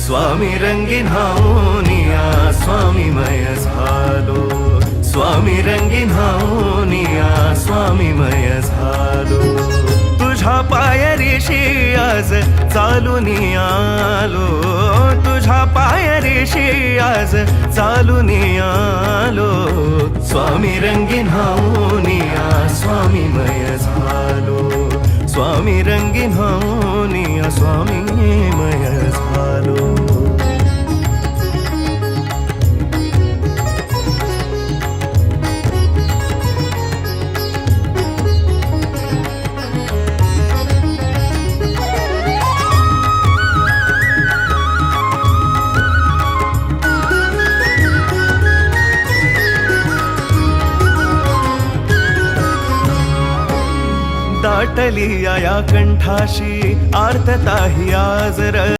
स्वामी रंगीन हावनिया स्वामीमय झालो, स्वामी रंगीन हावनिया स्वामीमय झालो। तुझ्या पायरीशी आज चालून आलो, तुझ्या पायरीशी आज चालून आलो। स्वामी रंगीन हावनिया स्वामीमय झालो, स्वामी रंगीन हावनिया स्वामीमय झालो। दाटली या कंठाशी आर्तता ही आज